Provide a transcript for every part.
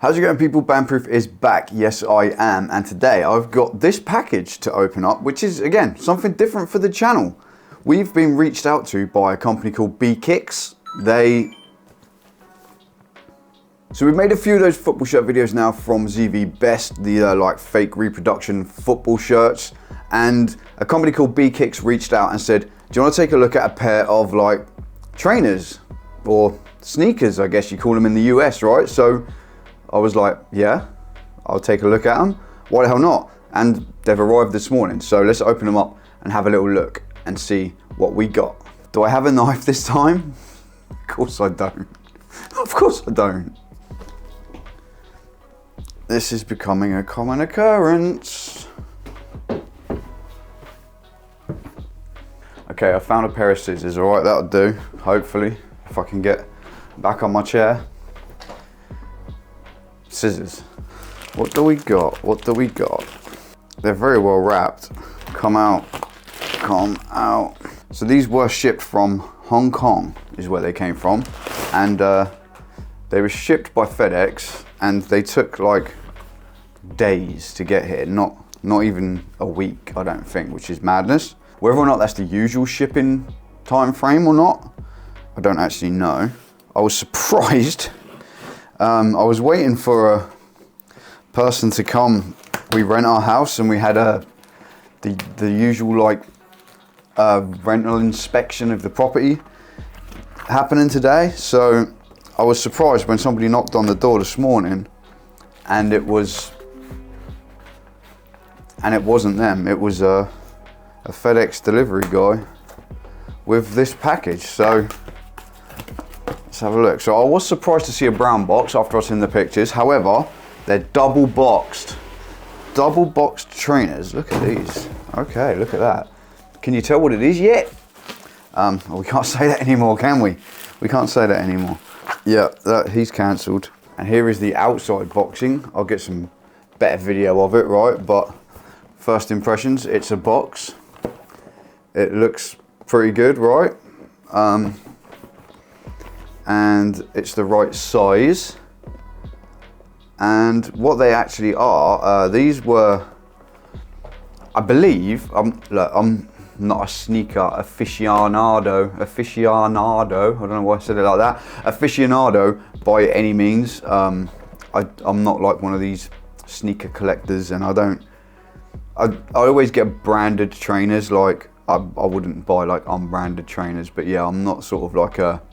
How's it going, people? Banproof is back. Yes, I am. And today I've got this package to open up, which is, again, something different for the channel. We've been reached out to by a company called BeKicks. So we've made a few of those football shirt videos now from ZV Best, the like fake reproduction football shirts. And a company called BeKicks reached out and said, do you want to take a look at a pair of like trainers or sneakers, I guess you call them in the US, right? So I was like, yeah, I'll take a look at them. Why the hell not? And they've arrived this morning. So let's open them up and have a little look and see what we got. Do I have a knife this time? Of course I don't. Of course I don't. This is becoming a common occurrence. Okay, I found a pair of scissors. All right, that'll do. Hopefully, if I can get back on my chair. Scissors. What do we got? What do we got? They're very well wrapped. Come out. Come out. So these were shipped from Hong Kong, is where they came from. And they were shipped by FedEx, and they took like days to get here. Not even a week, I don't think, which is madness. Whether or not that's the usual shipping time frame or not, I don't actually know. I was surprised. I was waiting for a person to come. We rent our house and we had the usual like rental inspection of the property happening today. So I was surprised when somebody knocked on the door this morning and it wasn't them. It was a FedEx delivery guy with this package. So let's have a look. So I was surprised to see a brown box after I've seen the pictures. However, they're double boxed trainers. Look at these. Okay, look at that. Can you tell what it is yet? We can't say that anymore, can we? We can't say that anymore. Yeah, he's cancelled. And here is the outside boxing. I'll get some better video of it, right? But first impressions, it's a box. It looks pretty good, right? And it's the right size. And what they actually are, these were, I believe, look, I'm not a sneaker aficionado, I don't know why I said it like that, aficionado by any means. I'm not like one of these sneaker collectors, and I always get branded trainers. Like I wouldn't buy like unbranded trainers, but yeah, I'm not sort of like a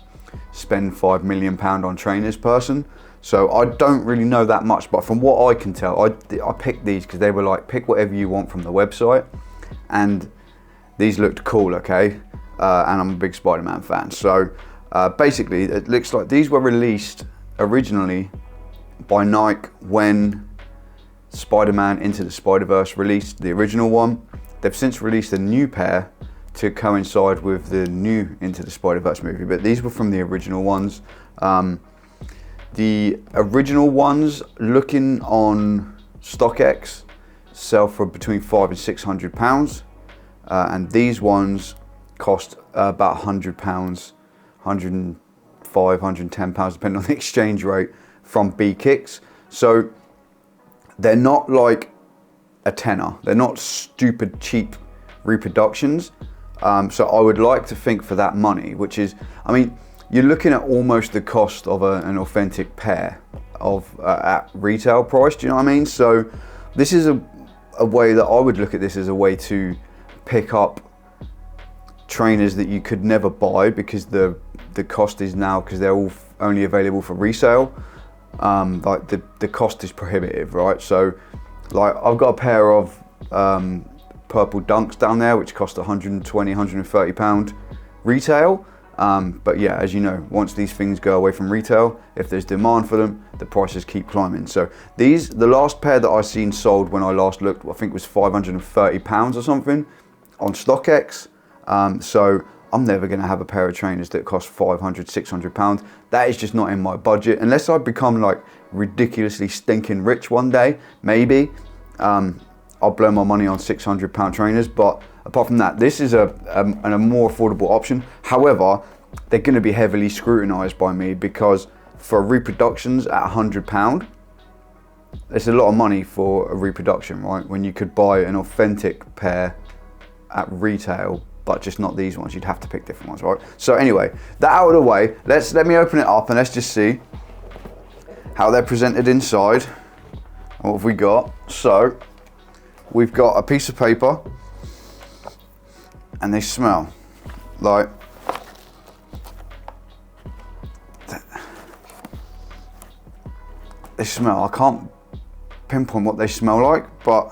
spend £5 million on trainers person. So I don't really know that much, but from what I can tell, I picked these because they were like, pick whatever you want from the website, and these looked cool, okay? And I'm a big Spider-Man fan. So basically, it looks like these were released originally by Nike when Spider-Man Into the Spider-Verse released the original one. They've since released a new pair to coincide with the new Into the Spider-Verse movie, but these were from the original ones. The original ones, looking on StockX, sell for between £500 and £600, and these ones cost about £100, £105, £110, depending on the exchange rate, from BeKicks. So they're not like a tenner. They're not stupid cheap reproductions. So I would like to think for that money, which is, I mean, you're looking at almost the cost of an authentic pair of at retail price. Do you know what I mean? So this is a way that I would look at this as a way to pick up trainers that you could never buy because the cost is now, because they're all only available for resale. Like the cost is prohibitive, right? So like I've got a pair of purple dunks down there which cost £120, £130 retail. But yeah, as you know, once these things go away from retail, if there's demand for them, the prices keep climbing. So the last pair that I seen sold when I last looked, I think was £530 or something on StockX. So I'm never going to have a pair of trainers that cost £500, £600. That is just not in my budget. Unless I become like ridiculously stinking rich one day, maybe I'll blow my money on £600 trainers. But apart from that, this is a more affordable option. However, they're going to be heavily scrutinized by me because for reproductions at £100, it's a lot of money for a reproduction, right? When you could buy an authentic pair at retail, but just not these ones. You'd have to pick different ones, right? So anyway, that out of the way, let me open it up and let's just see how they're presented inside. What have we got? So we've got a piece of paper, and they smell like I can't pinpoint what they smell like, but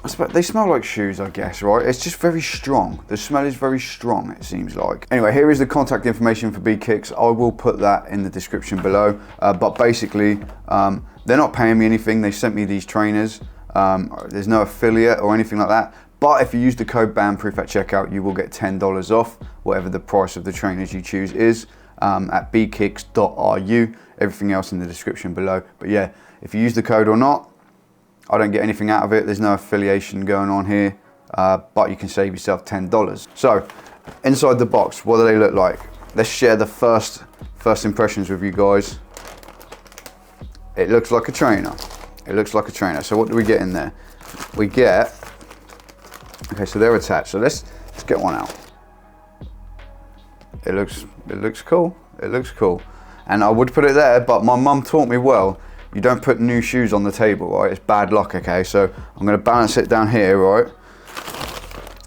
I suppose they smell like shoes, I guess, right? It's just very strong. The smell is very strong, it seems like. Anyway, here is the contact information for BeKicks. I will put that in the description below. But basically, they're not paying me anything. They sent me these trainers. There's no affiliate or anything like that. But if you use the code Banproof at checkout, you will get $10 off, whatever the price of the trainers you choose is, at bekicks.ru. Everything else in the description below. But yeah, if you use the code or not, I don't get anything out of it. There's no affiliation going on here, but you can save yourself $10. So inside the box, what do they look like? Let's share the first impressions with you guys. It looks like a trainer. It looks like a trainer. So what do we get in there? We get, okay, so they're attached. So let's get one out. It looks cool. It looks cool. And I would put it there, but my mum taught me well, you don't put new shoes on the table, right? It's bad luck, okay? So I'm gonna balance it down here, right?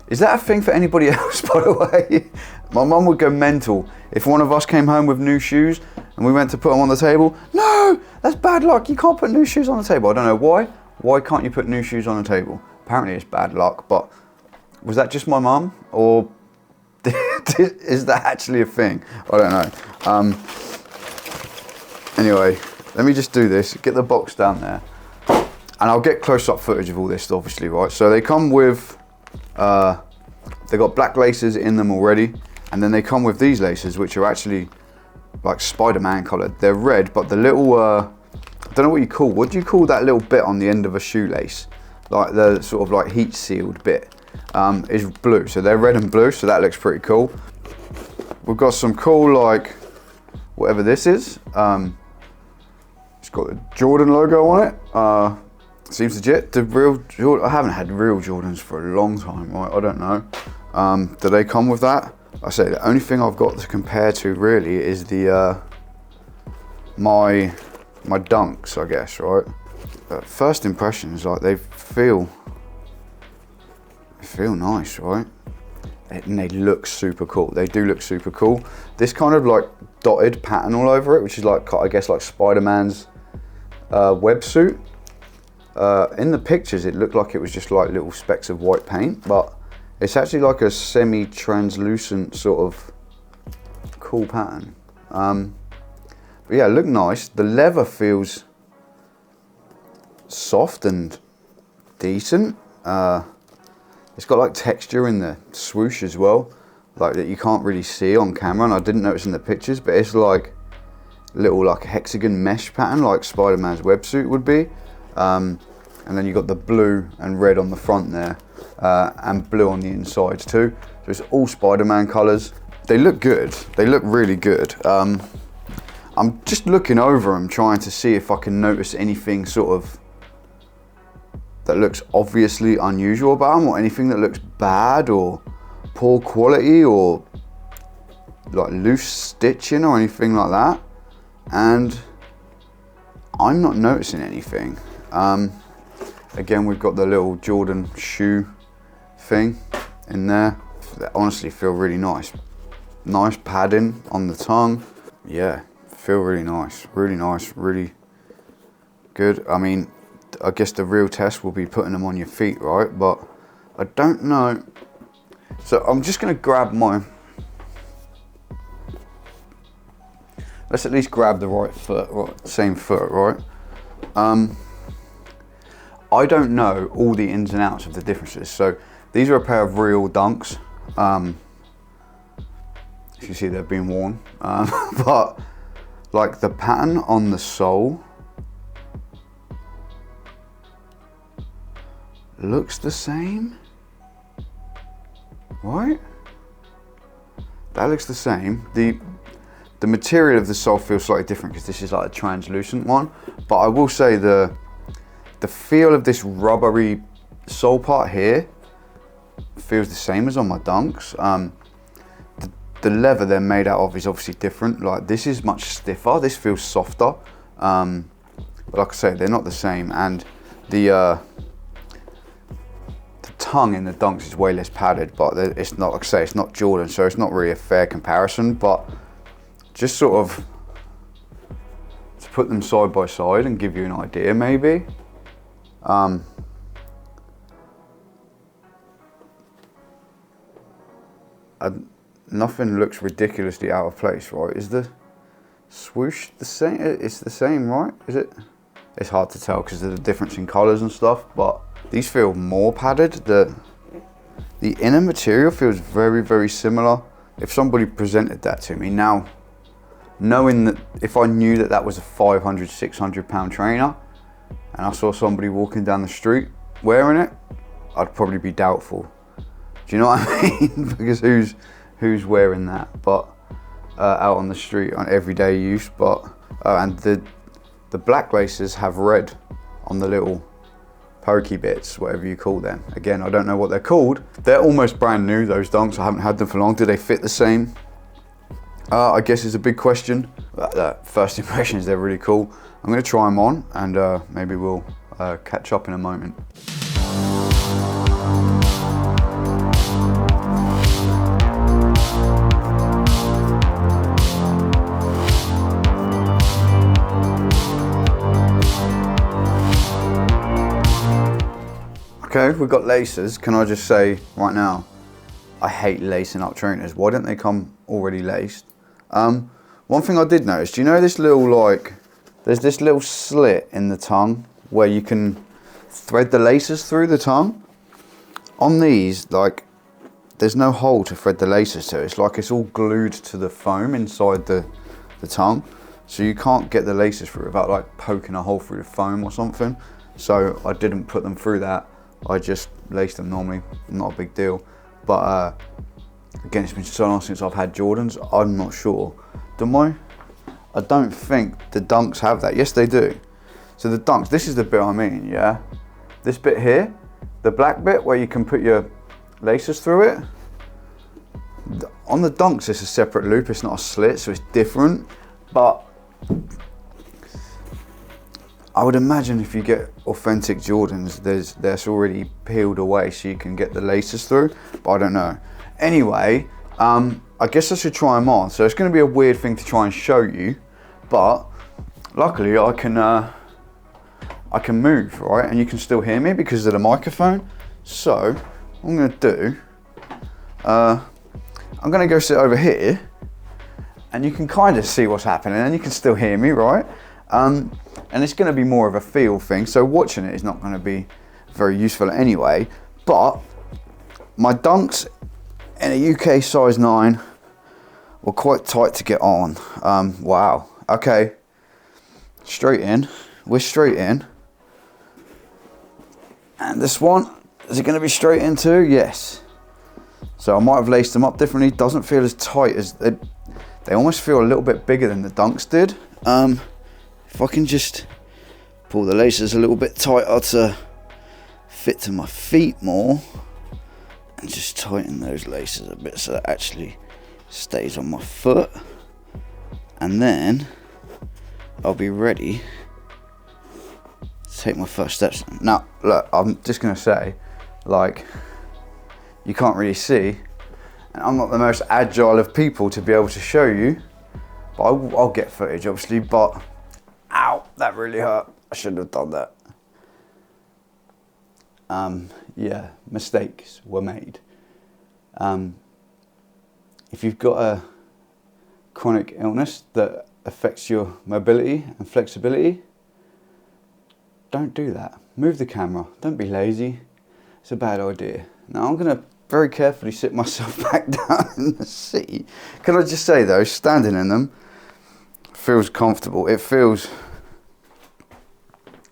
Is that a thing for anybody else, by the way? My mum would go mental if one of us came home with new shoes and we went to put them on the table. No, that's bad luck. You can't put new shoes on the table. I don't know why. Why can't you put new shoes on the table? Apparently it's bad luck, but was that just my mum, or is that actually a thing? I don't know. Anyway, let me just do this, get the box down there, and I'll get close-up footage of all this, obviously, right? So they come with, they got black laces in them already, and then they come with these laces, which are actually like Spider-Man colored. They're red, but the little, I don't know what do you call that little bit on the end of a shoelace? Like the sort of like heat sealed bit, is blue. So they're red and blue, so that looks pretty cool. We've got some cool, like, whatever this is. It's got the Jordan logo on it. Seems legit. The real Jordan, I haven't had real Jordans for a long time, right? I don't know. Do they come with that? I say the only thing I've got to compare to really is the my Dunks, I guess, right? First impressions, like they feel nice, right? And they look super cool. They do look super cool. This kind of like dotted pattern all over it, which is like, I guess, like Spider-Man's websuit. In the pictures, it looked like it was just like little specks of white paint, but it's actually like a semi-translucent sort of cool pattern. But yeah, look nice. The leather feels soft and decent. It's got like texture in the swoosh as well, like that you can't really see on camera, and I didn't notice in the pictures, but it's like little like hexagon mesh pattern like Spider-Man's websuit would be. And then you got the blue and red on the front there, and blue on the insides too. So it's all Spider-Man colors. They look good. They look really good. I'm just looking over them, trying to see if I can notice anything sort of that looks obviously unusual about them, or anything that looks bad or poor quality or like loose stitching or anything like that. And I'm not noticing anything. Again, we've got the little Jordan shoe thing in there. They honestly feel really nice. Nice padding on the tongue. Yeah, feel really nice, really good. I mean, I guess the real test will be putting them on your feet, right? But I don't know. So I'm just gonna grab my, let's at least grab the right foot, right, same foot, right? I don't know all the ins and outs of the differences. So these are a pair of real Dunks. As you see, they've been worn. But like the pattern on the sole looks the same, right? That looks the same. The The material of the sole feels slightly different because this is like a translucent one, but I will say the feel of this rubbery sole part here feels the same as on my Dunks. The leather they're made out of is obviously different. Like this is much stiffer, this feels softer. But like I say, they're not the same. And the tongue in the Dunks is way less padded, but it's not, like I say, it's not Jordan, so it's not really a fair comparison. But just sort of to put them side by side and give you an idea, maybe. Nothing looks ridiculously out of place, right? Is the swoosh the same? It's the same, right? Is it? It's hard to tell because of the difference in colours and stuff, but these feel more padded. The inner material feels very, very similar. If somebody presented that to me now, knowing that if I knew that that was a 500, 600 pound trainer and I saw somebody walking down the street wearing it, I'd probably be doubtful. Do you know what I mean? Because who's wearing that? But out on the street on everyday use. But and the black laces have red on the little pokey bits, whatever you call them. Again, I don't know what they're called. They're almost brand new, those Dunks. I haven't had them for long. Do they fit the same? I guess it's a big question. First impressions, they're really cool. I'm gonna try them on and maybe we'll catch up in a moment. Okay, we've got laces. Can I just say right now, I hate lacing up trainers. Why don't they come already laced? One thing I did notice, do you know this little, like, there's this little slit in the tongue where you can thread the laces through the tongue? On these, like, there's no hole to thread the laces to. It's like it's all glued to the foam inside the tongue. So you can't get the laces through without like poking a hole through the foam or something. So I didn't put them through that. I just laced them normally, not a big deal. But again, it's been so long since I've had Jordans, I'm not sure. I don't think the Dunks have that. Yes, they do. So the Dunks, this is the bit I mean, yeah? This bit here, the black bit where you can put your laces through it. On the Dunks, it's a separate loop, it's not a slit, so it's different. But I would imagine if you get authentic Jordans, there's already peeled away so you can get the laces through, but I don't know. Anyway, I guess I should try them on. So it's going to be a weird thing to try and show you, but luckily I can move, right? And you can still hear me because of the microphone. So what I'm going to do, I'm going to go sit over here and you can kind of see what's happening and you can still hear me, right? And it's going to be more of a feel thing, so watching it is not going to be very useful anyway. But my Dunks in a UK size 9 were quite tight to get on. Wow. Okay. Straight in. We're straight in. And this one, is it going to be straight in too? Yes. So I might have laced them up differently. Doesn't feel as tight as they almost feel a little bit bigger than the Dunks did. If I can just pull the laces a little bit tighter to fit to my feet more and just tighten those laces a bit so that actually stays on my foot, and then I'll be ready to take my first steps. Now look, I'm just gonna say, like, you can't really see and I'm not the most agile of people to be able to show you, but I'll get footage obviously. But ow, that really hurt. I shouldn't have done that. Yeah, mistakes were made. If you've got a chronic illness that affects your mobility and flexibility, don't do that. Move the camera, don't be lazy. It's a bad idea. Now I'm gonna very carefully sit myself back down in the seat. Can I just say though, standing in them feels comfortable. It feels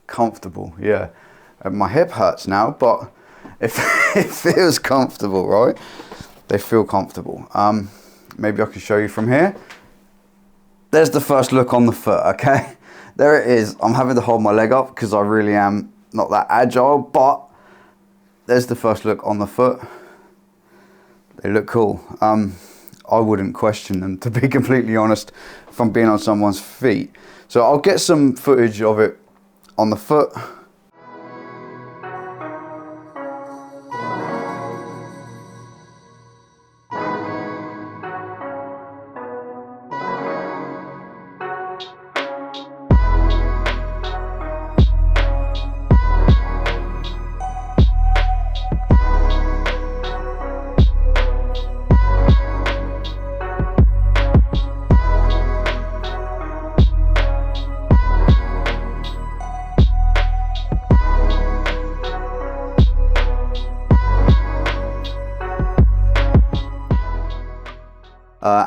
comfortable, yeah. My hip hurts now, but it feels comfortable, right? They feel comfortable. Maybe I can show you from here. there's the first look on the foot, okay? There it is. I'm having to hold my leg up because I really am not that agile, but there's the first look on the foot. They look cool. I wouldn't question them, to be completely honest, if I'm being on someone's feet. So I'll get some footage of it on the foot.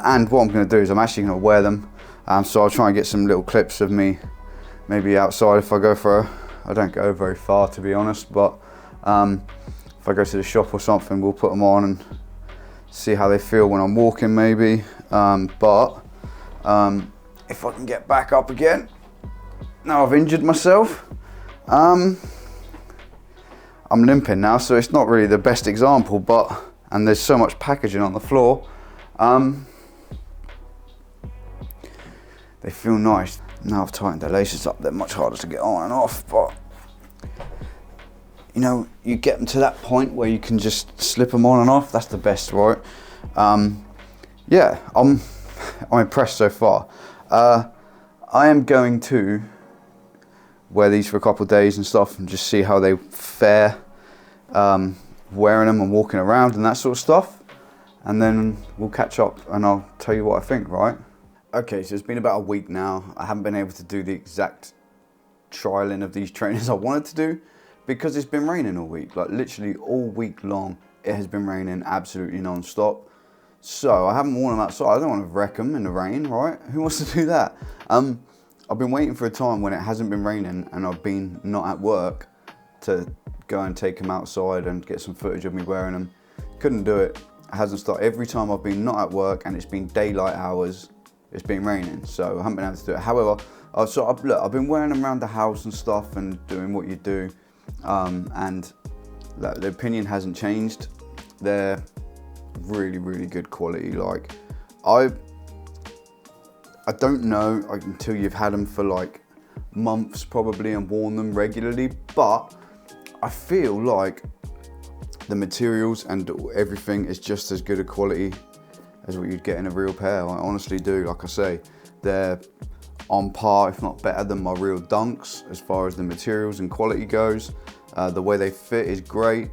And what I'm going to do is I'm actually going to wear them. So I'll try and get some little clips of me, maybe outside if I go for I don't go very far, to be honest, but if I go to the shop or something, we'll put them on and see how they feel when I'm walking maybe. But if I can get back up again, now I've injured myself. I'm limping now, so it's not really the best example, and there's so much packaging on the floor. They feel nice. Now I've tightened the laces up, they're much harder to get on and off, but you know, you get them to that point where you can just slip them on and off. That's the best, right? Yeah, I'm impressed so far. I am going to wear these for a couple of days and stuff and just see how they fare, wearing them and walking around and that sort of stuff. And then we'll catch up and I'll tell you what I think, right? Okay, so it's been about a week now. I haven't been able to do the exact trialing of these trainers I wanted to do because it's been raining all week. Like literally all week long, it has been raining absolutely non-stop. So I haven't worn them outside. I don't want to wreck them in the rain, right? Who wants to do that? I've been waiting for a time when it hasn't been raining and I've been not at work to go and take them outside and get some footage of me wearing them. Couldn't do it. It hasn't started. Every time I've been not at work and it's been daylight hours, it's been raining, so I haven't been able to do it. However, look, I've been wearing them around the house and stuff and doing what you do, and the opinion hasn't changed. They're really, really good quality. Like, I don't know until you've had them for like months probably and worn them regularly, but I feel like the materials and everything is just as good a quality as what you'd get in a real pair. I honestly do. Like I say, they're on par, if not better than my real Dunks as far as the materials and quality goes. The way they fit is great.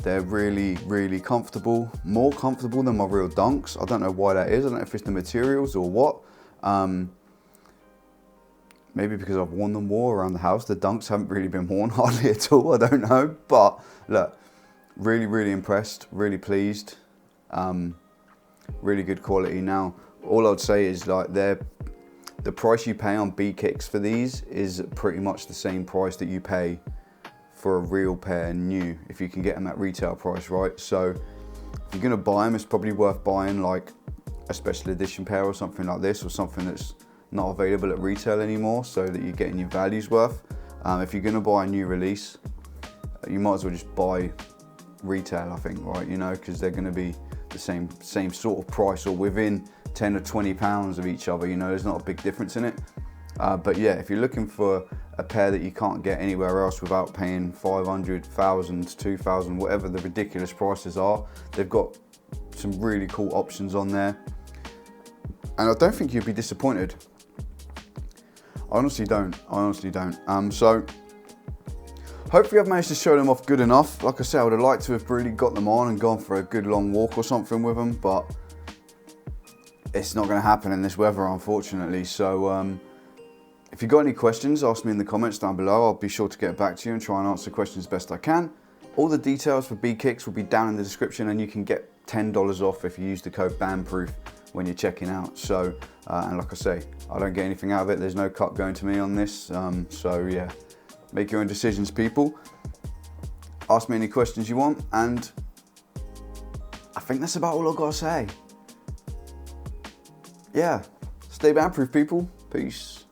They're really, really comfortable, more comfortable than my real Dunks. I don't know why that is. I don't know if it's the materials or what. Maybe because I've worn them more around the house. The Dunks haven't really been worn hardly at all. I don't know, but look, really, really impressed, really pleased. Really good quality. Now, all I'd say is like the price you pay on BeKicks for these is pretty much the same price that you pay for a real pair new, if you can get them at retail price, right? So if you're gonna buy them, it's probably worth buying like a special edition pair or something like this, or something that's not available at retail anymore, so that you're getting your value's worth. If you're gonna buy a new release, you might as well just buy retail, I think, right? You know, because they're gonna be the same sort of price, or within 10 or 20 pounds of each other. You know, there's not a big difference in it. But yeah, if you're looking for a pair that you can't get anywhere else without paying 500, 1,000, 2,000, whatever the ridiculous prices are, they've got some really cool options on there. And I don't think you'd be disappointed. I honestly don't. So hopefully I've managed to show them off good enough. Like I said, I would have liked to have really got them on and gone for a good long walk or something with them, but it's not going to happen in this weather, unfortunately. So if you've got any questions, ask me in the comments down below. I'll be sure to get back to you and try and answer questions best I can. All the details for BeKicks will be down in the description, and you can get $10 off if you use the code Banproof when you're checking out. So, and like I say, I don't get anything out of it. There's no cut going to me on this. So yeah, make your own decisions, people. Ask me any questions you want, and I think that's about all I've got to say. Yeah, Stay Banproof, people. Peace.